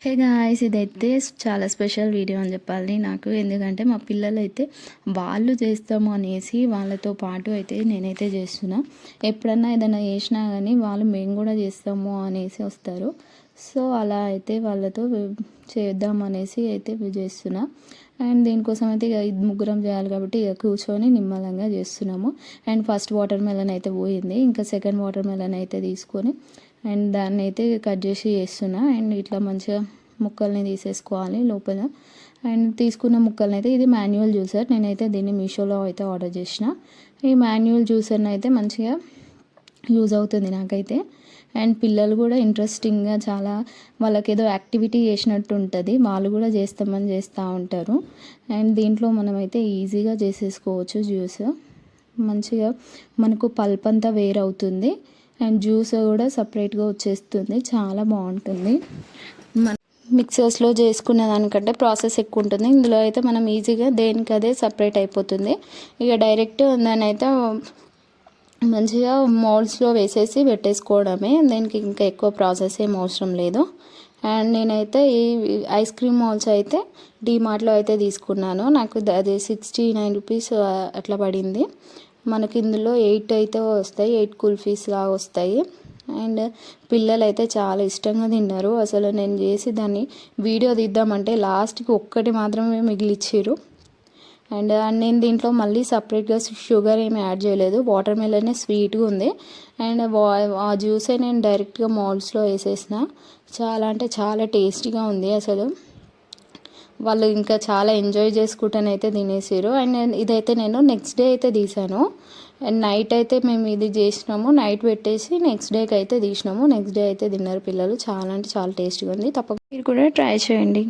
Hey guys, ఇదైతే చాలా special video అని చెప్పాలి నాకు. ఎందుకంటే మా పిల్లలైతే వాళ్ళు చేస్తాము అనేసి వాళ్ళతో పాటు అయితే నేనైతే చేస్తున్నా. ఎప్పుడన్నా ఏదైనా చేసినా కానీ వాళ్ళు మేము కూడా చేస్తాము అనేసి వస్తారు. సో అలా అయితే వాళ్ళతో చేద్దాం అనేసి అయితే చేస్తున్నా. అండ్ దీనికోసం అయితే ఇక ముగ్గురం చేయాలి కాబట్టి ఇక కూర్చొని నిమ్మలంగా చేస్తున్నాము. అండ్ ఫస్ట్ వాటర్ మెలన్ అయితే పోయింది, ఇంకా సెకండ్ వాటర్ మెలన్ అయితే తీసుకొని అండ్ దాన్ని అయితే కట్ చేసి చేస్తున్నా. అండ్ ఇట్లా మంచిగా ముక్కల్ని తీసేసుకోవాలి లోపల. అండ్ తీసుకున్న ముక్కల్ని అయితే, ఇది మాన్యువల్ జ్యూసర్, నేనైతే దీన్ని మీషోలో అయితే ఆర్డర్ చేసిన. ఈ మాన్యువల్ జ్యూసర్ని అయితే మంచిగా యూజ్ అవుతుంది నాకైతే. అండ్ పిల్లలు కూడా ఇంట్రెస్టింగ్గా చాలా వాళ్ళకి ఏదో యాక్టివిటీ చేసినట్టు ఉంటుంది, వాళ్ళు కూడా చేస్తామని చేస్తూ ఉంటారు. అండ్ దీంట్లో మనమైతే ఈజీగా చేసేసుకోవచ్చు జ్యూస్. మంచిగా మనకు పల్ప్ అంతా వేరవుతుంది అండ్ జ్యూస్ కూడా సపరేట్గా వచ్చేస్తుంది, చాలా బాగుంటుంది. మిక్సర్స్లో చేసుకునే దానికంటే ప్రాసెస్ ఎక్కువ ఉంటుంది. ఇందులో అయితే మనం ఈజీగా దేనికి అదే సపరేట్ అయిపోతుంది. ఇక డైరెక్ట్ దాన్ని అయితే మంచిగా మౌల్డ్స్లో వేసేసి పెట్టేసుకోవడమే, దీనికి ఇంకా ఎక్కువ ప్రాసెస్ ఏం అవసరం లేదు. అండ్ నేనైతే ఈ ఐస్ క్రీమ్ మౌల్డ్స్ అయితే డీమార్ట్లో అయితే తీసుకున్నాను. నాకు అది 69 రూపీస్ అట్లా పడింది. మనకి ఇందులో 8 అయితే వస్తాయి, 8 కుల్ఫీస్ లాగా వస్తాయి. అండ్ పిల్లలు అయితే చాలా ఇష్టంగా తిన్నారు. అసలు నేను చేసి దాన్ని వీడియో తీద్దామంటే లాస్ట్కి ఒక్కటి మాత్రమే మిగిలిచ్చారు. అండ్ నేను దీంట్లో మళ్ళీ సపరేట్గా షుగర్ ఏమి యాడ్ చేయలేదు, వాటర్ మెలనే స్వీట్గా ఉంది. అండ్ ఆ జ్యూసే నేను డైరెక్ట్గా మౌల్డ్స్లో వేసేసిన. చాలా అంటే చాలా టేస్టీగా ఉంది అసలు. వాళ్ళు ఇంకా చాలా ఎంజాయ్ చేసుకుంటానైతే తినేసారు. అండ్ ఇదైతే నేను నెక్స్ట్ డే అయితే తీసాను. అండ్ నైట్ అయితే మేము ఇది చేసినాము, నైట్ పెట్టేసి నెక్స్ట్ డేకి అయితే తీసినాము. నెక్స్ట్ డే అయితే తిన్నారు పిల్లలు. చాలా అంటే చాలా టేస్టీగా ఉంది, తప్పకుండా మీరు కూడా ట్రై చేయండి.